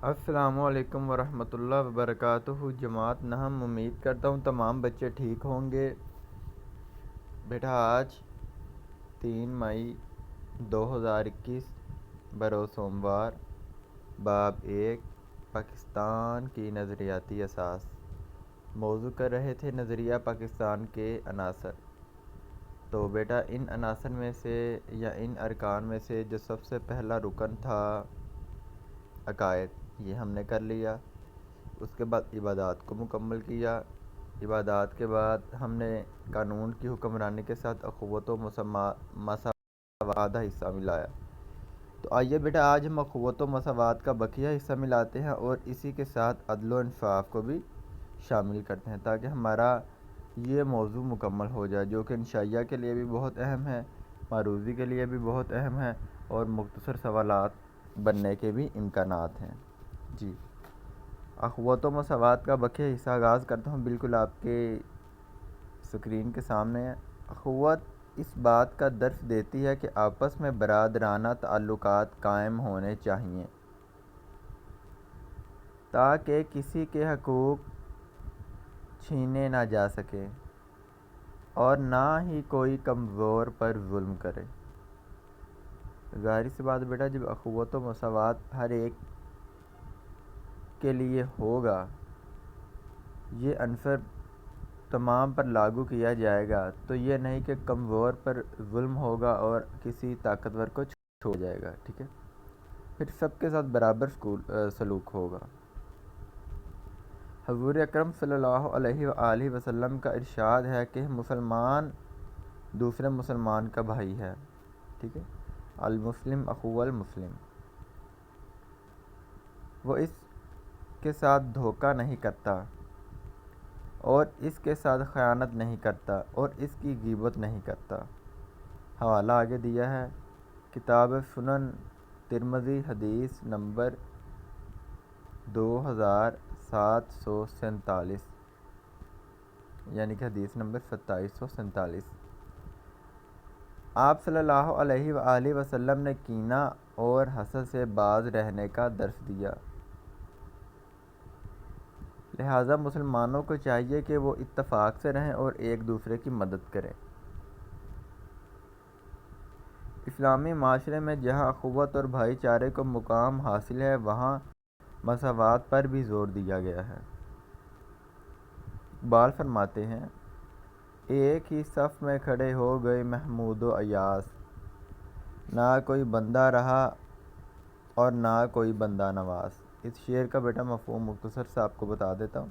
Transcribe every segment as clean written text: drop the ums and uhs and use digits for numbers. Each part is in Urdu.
السلام علیکم ورحمۃ اللہ وبرکاتہ جماعت نہم امید کرتا ہوں تمام بچے ٹھیک ہوں گے۔ بیٹا آج 3 مئی 2021 بروز سوموار، باب 1 پاکستان کی نظریاتی اساس۔ موضوع کر رہے تھے نظریہ پاکستان کے عناصر۔ تو بیٹا ان عناصر میں سے یا ان ارکان میں سے جو سب سے پہلا رکن تھا عقائد، یہ ہم نے کر لیا۔ اس کے بعد عبادات کو مکمل کیا۔ عبادات کے بعد ہم نے قانون کی حکمرانی کے ساتھ اخوت و مساوات کا حصہ ملایا۔ تو آئیے بیٹا آج ہم اخوت و مساوات کا بقیہ حصہ ملاتے ہیں اور اسی کے ساتھ عدل و انصاف کو بھی شامل کرتے ہیں تاکہ ہمارا یہ موضوع مکمل ہو جائے، جو کہ انشائیہ کے لیے بھی بہت اہم ہے، معروضی کے لیے بھی بہت اہم ہے اور مختصر سوالات بننے کے بھی امکانات ہیں۔ جی اخوت و مساوات کا بقیہ حصہ آغاز کرتا ہوں، بالکل آپ کے اسکرین کے سامنے ہے۔ اخوت اس بات کا درس دیتی ہے کہ آپس میں برادرانہ تعلقات قائم ہونے چاہئیں تاکہ کسی کے حقوق چھینے نہ جا سکیں اور نہ ہی کوئی کمزور پر ظلم کرے۔ ظاہر سی بات بیٹا، جب اخوت و مساوات ہر ایک کے لیے ہوگا، یہ عنصر تمام پر لاگو کیا جائے گا، تو یہ نہیں کہ کمزور پر ظلم ہوگا اور کسی طاقتور کو چھوڑ جائے گا، ٹھیک ہے؟ پھر سب کے ساتھ برابر سلوک ہوگا۔ حضور اکرم صلی اللہ علیہ وآلہ وسلم کا ارشاد ہے کہ مسلمان دوسرے مسلمان کا بھائی ہے، ٹھیک ہے؟ المسلم اخو المسلم۔ وہ اس کے ساتھ دھوکہ نہیں کرتا اور اس کے ساتھ خیانت نہیں کرتا اور اس کی غیبت نہیں کرتا۔ حوالہ آگے دیا ہے، کتاب سنن ترمذی حدیث نمبر 2747، یعنی کہ حدیث نمبر 2747۔ آپ صلی اللہ علیہ وآلہ وسلم نے کینہ اور حسد سے باز رہنے کا درس دیا، لہٰذا مسلمانوں کو چاہیے کہ وہ اتفاق سے رہیں اور ایک دوسرے کی مدد کریں۔ اسلامی معاشرے میں جہاں اخوت اور بھائی چارے کو مقام حاصل ہے، وہاں مساوات پر بھی زور دیا گیا ہے۔ اقبال فرماتے ہیں، ایک ہی صف میں کھڑے ہو گئے محمود و ایاز، نہ کوئی بندہ رہا اور نہ کوئی بندہ نواز۔ اس شعر کا بیٹا مفہوم مختصر سے آپ کو بتا دیتا ہوں۔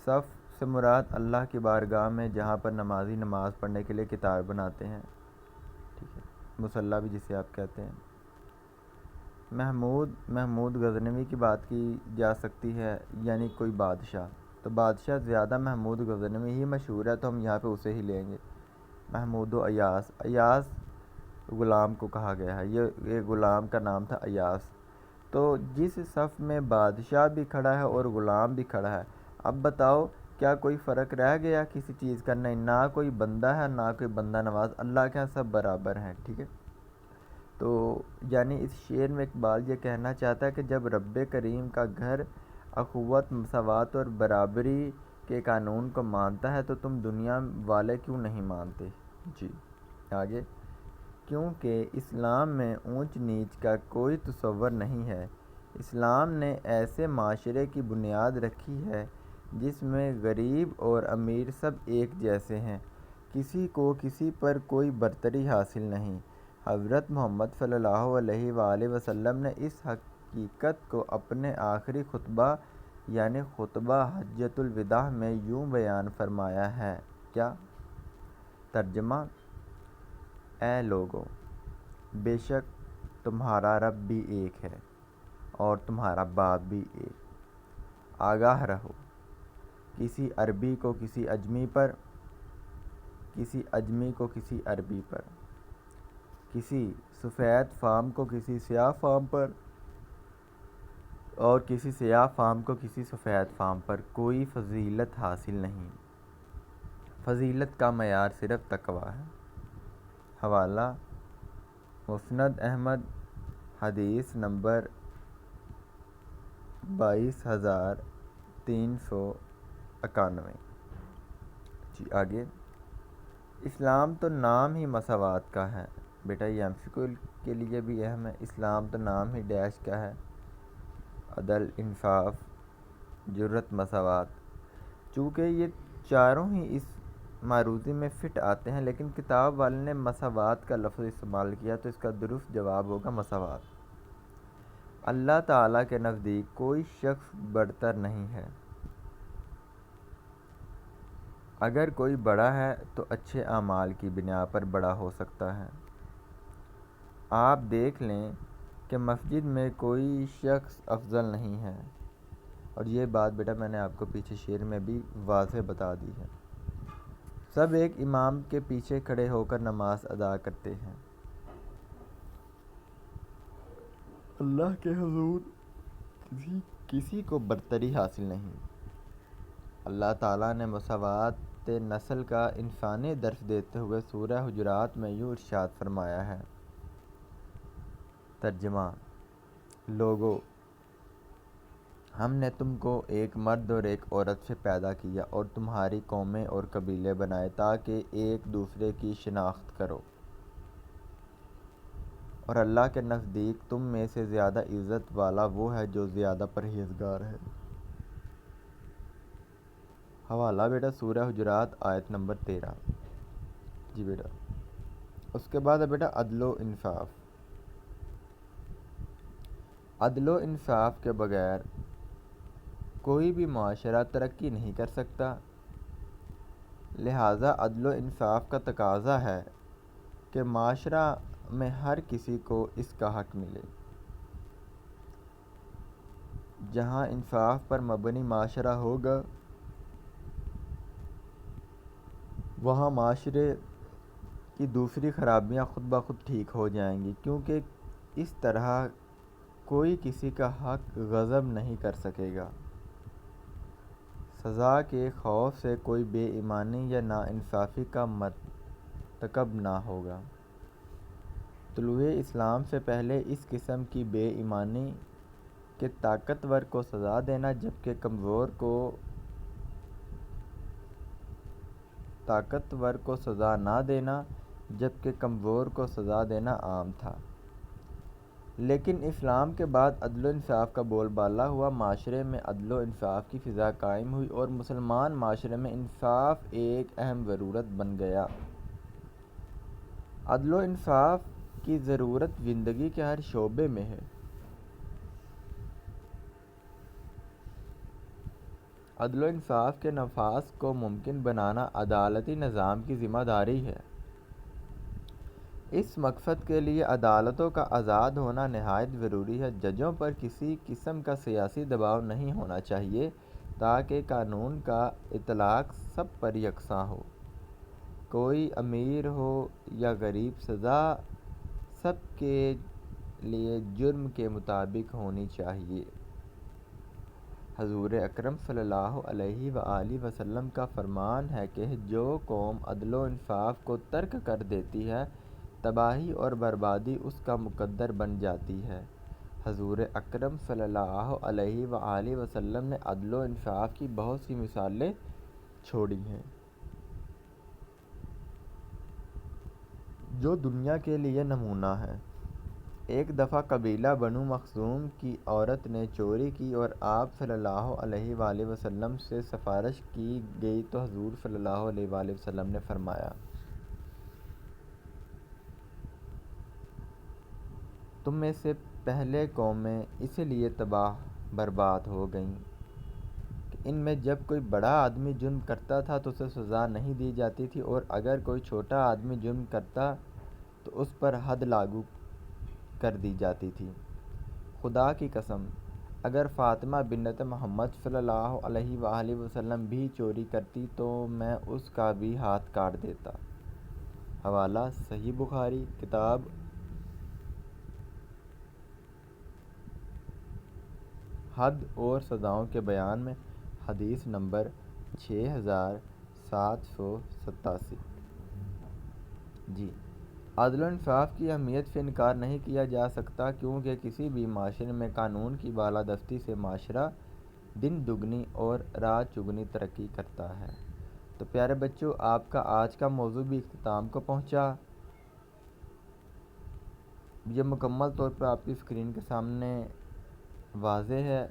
صف سے مراد اللہ کی بارگاہ میں جہاں پر نمازی نماز پڑھنے کے لیے قطار بناتے ہیں، ٹھیک ہے، مصلی بھی جسے آپ کہتے ہیں۔ محمود غزنوی کی بات کی جا سکتی ہے، یعنی کوئی بادشاہ، تو بادشاہ زیادہ محمود غزنوی ہی مشہور ہے، تو ہم یہاں پہ اسے ہی لیں گے۔ محمود و ایاز، ایاز غلام کو کہا گیا ہے، یہ غلام کا نام تھا ایاز۔ تو جس صف میں بادشاہ بھی کھڑا ہے اور غلام بھی کھڑا ہے، اب بتاؤ کیا کوئی فرق رہ گیا کسی چیز کا؟ نہیں، نہ کوئی بندہ ہے نہ کوئی بندہ نواز، اللہ کے ہاں سب برابر ہیں، ٹھیک ہے؟ تو یعنی اس شعر میں اقبال یہ کہنا چاہتا ہے کہ جب رب کریم کا گھر اخوت، مساوات اور برابری کے قانون کو مانتا ہے تو تم دنیا والے کیوں نہیں مانتے؟ جی آگے، کیونکہ اسلام میں اونچ نیچ کا کوئی تصور نہیں ہے۔ اسلام نے ایسے معاشرے کی بنیاد رکھی ہے جس میں غریب اور امیر سب ایک جیسے ہیں، کسی کو کسی پر کوئی برتری حاصل نہیں۔ حضرت محمد صلی اللہ علیہ وآلہ وسلم نے اس حقیقت کو اپنے آخری خطبہ یعنی خطبہ حجۃ الوداع میں یوں بیان فرمایا ہے، کیا؟ ترجمہ، اے لوگو، بے شک تمہارا رب بھی ایک ہے اور تمہارا باپ بھی ایک۔ آگاہ رہو، کسی عربی کو کسی اجمی پر، کسی اجمی کو کسی عربی پر، کسی سفید فام کو کسی سیاہ فام پر اور کسی سیاہ فام کو کسی سفید فام پر کوئی فضیلت حاصل نہیں۔ فضیلت کا معیار صرف تقویٰ ہے۔ حوالہ مسند احمد حدیث نمبر 22,391۔ جی آگے، اسلام تو نام ہی مساوات کا ہے۔ بیٹا یہ ایم سی کیو کے لیے بھی اہم ہے۔ اسلام تو نام ہی ڈیش کا ہے، عدل، انصاف، جرت، مساوات۔ چونکہ یہ چاروں ہی اس معروضی میں فٹ آتے ہیں، لیکن کتاب والے نے مساوات کا لفظ استعمال کیا تو اس کا درست جواب ہوگا مساوات۔ اللہ تعالیٰ کے نزدیک کوئی شخص برتر نہیں ہے۔ اگر کوئی بڑا ہے تو اچھے اعمال کی بنا پر بڑا ہو سکتا ہے۔ آپ دیکھ لیں کہ مسجد میں کوئی شخص افضل نہیں ہے، اور یہ بات بیٹا میں نے آپ کو پیچھے شعر میں بھی واضح بتا دی ہے۔ سب ایک امام کے پیچھے کھڑے ہو کر نماز ادا کرتے ہیں۔ اللہ کے حضور کسی کو برتری حاصل نہیں۔ اللہ تعالیٰ نے مساوات نسل کا انسانی درس دیتے ہوئے سورہ حجرات میں یوں ارشاد فرمایا ہے۔ ترجمہ: لوگو، ہم نے تم کو ایک مرد اور ایک عورت سے پیدا کیا اور تمہاری قومیں اور قبیلے بنائے تاکہ ایک دوسرے کی شناخت کرو، اور اللہ کے نزدیک تم میں سے زیادہ عزت والا وہ ہے جو زیادہ پرہیزگار ہے۔ حوالہ بیٹا سورہ حجرات آیت نمبر 13۔ جی بیٹا، اس کے بعد ہے بیٹا عدل و انصاف۔ عدل و انصاف کے بغیر کوئی بھی معاشرہ ترقی نہیں کر سکتا، لہٰذا عدل و انصاف کا تقاضا ہے کہ معاشرہ میں ہر کسی کو اس کا حق ملے۔ جہاں انصاف پر مبنی معاشرہ ہوگا وہاں معاشرے کی دوسری خرابیاں خود بخود ٹھیک ہو جائیں گی، کیونکہ اس طرح کوئی کسی کا حق غصب نہیں کر سکے گا۔ سزا کے خوف سے کوئی بے ایمانی یا ناانصافی کا مرتکب نہ ہوگا۔ طلوع اسلام سے پہلے اس قسم کی بے ایمانی کے طاقتور کو سزا دینا جبکہ کمزور کو سزا دینا عام تھا۔ لیکن اسلام کے بعد عدل و انصاف کا بول بالا ہوا، معاشرے میں عدل و انصاف کی فضا قائم ہوئی اور مسلمان معاشرے میں انصاف ایک اہم ضرورت بن گیا۔ عدل و انصاف کی ضرورت زندگی کے ہر شعبے میں ہے۔ عدل و انصاف کے نفاذ کو ممکن بنانا عدالتی نظام کی ذمہ داری ہے۔ اس مقصد کے لیے عدالتوں کا آزاد ہونا نہایت ضروری ہے۔ ججوں پر کسی قسم کا سیاسی دباؤ نہیں ہونا چاہیے تاکہ قانون کا اطلاق سب پر یکساں ہو۔ کوئی امیر ہو یا غریب، سزا سب کے لیے جرم کے مطابق ہونی چاہیے۔ حضور اکرم صلی اللہ علیہ وآلہ وسلم کا فرمان ہے کہ جو قوم عدل و انصاف کو ترک کر دیتی ہے، تباہی اور بربادی اس کا مقدر بن جاتی ہے۔ حضور اکرم صلی اللہ علیہ وآلہ وسلم نے عدل و انصاف کی بہت سی مثالیں چھوڑی ہیں جو دنیا کے لیے نمونہ ہیں۔ ایک دفعہ قبیلہ بنو مخزوم کی عورت نے چوری کی اور آپ صلی اللہ علیہ وآلہ وسلم سے سفارش کی گئی تو حضور صلی اللہ علیہ وآلہ وسلم نے فرمایا، تم میں سے پہلے قومیں اس لیے تباہ برباد ہو گئیں کہ ان میں جب کوئی بڑا آدمی جرم کرتا تھا تو اسے سزا نہیں دی جاتی تھی، اور اگر کوئی چھوٹا آدمی جرم کرتا تو اس پر حد لاگو کر دی جاتی تھی۔ خدا کی قسم، اگر فاطمہ بنت محمد صلی اللہ علیہ وآلہ وسلم بھی چوری کرتی تو میں اس کا بھی ہاتھ کاٹ دیتا۔ حوالہ صحیح بخاری، کتاب حد اور سزاؤں کے بیان میں، حدیث نمبر 6787۔ جی عدل و انصاف کی اہمیت سے انکار نہیں کیا جا سکتا، کیونکہ کسی بھی معاشرے میں قانون کی بالادستی سے معاشرہ دن دگنی اور رات چگنی ترقی کرتا ہے۔ تو پیارے بچوں، آپ کا آج کا موضوع بھی اختتام کو پہنچا۔ یہ مکمل طور پر آپ کی اسکرین کے سامنے واضح ہے۔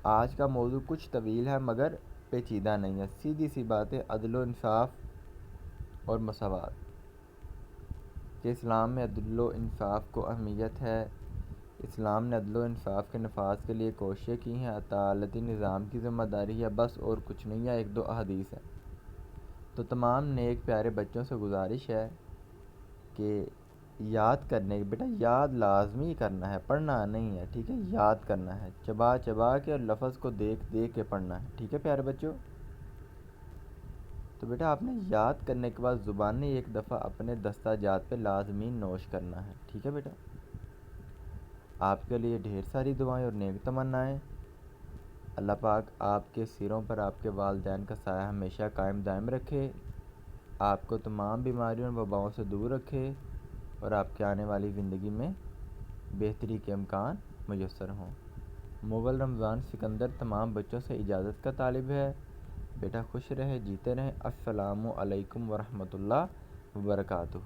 آج کا موضوع کچھ طویل ہے مگر پیچیدہ نہیں ہے، سیدھی سی بات ہے، عدل و انصاف اور مساوات کہ اسلام میں عدل و انصاف کو اہمیت ہے۔ اسلام نے عدل و انصاف کے نفاذ کے لیے کوششیں کی ہیں، عدالتی نظام کی ذمہ داری ہے، بس اور کچھ نہیں ہے، ایک دو احادیث ہے۔ تو تمام نیک پیارے بچوں سے گزارش ہے کہ یاد کرنے بیٹا یاد لازمی کرنا ہے، پڑھنا نہیں ہے، ٹھیک ہے، یاد کرنا ہے، چبا چبا کے اور لفظ کو دیکھ دیکھ کے پڑھنا ہے، ٹھیک ہے پیارے بچوں۔ تو بیٹا آپ نے یاد کرنے کے بعد زبانی ایک دفعہ اپنے دستہ جات پہ لازمی نوش کرنا ہے، ٹھیک ہے بیٹا۔ آپ کے لیے ڈھیر ساری دعائیں اور نیک تمنائیں۔ اللہ پاک آپ کے سروں پر آپ کے والدین کا سایہ ہمیشہ قائم دائم رکھے، آپ کو تمام بیماریوں اور وباؤں سے دور رکھے، اور آپ کے آنے والی زندگی میں بہتری کے امکان میسر ہوں۔ مغل رمضان سکندر تمام بچوں سے اجازت کا طالب ہے۔ بیٹا خوش رہے، جیتے رہیں۔ السلام علیکم ورحمۃ اللہ وبرکاتہ۔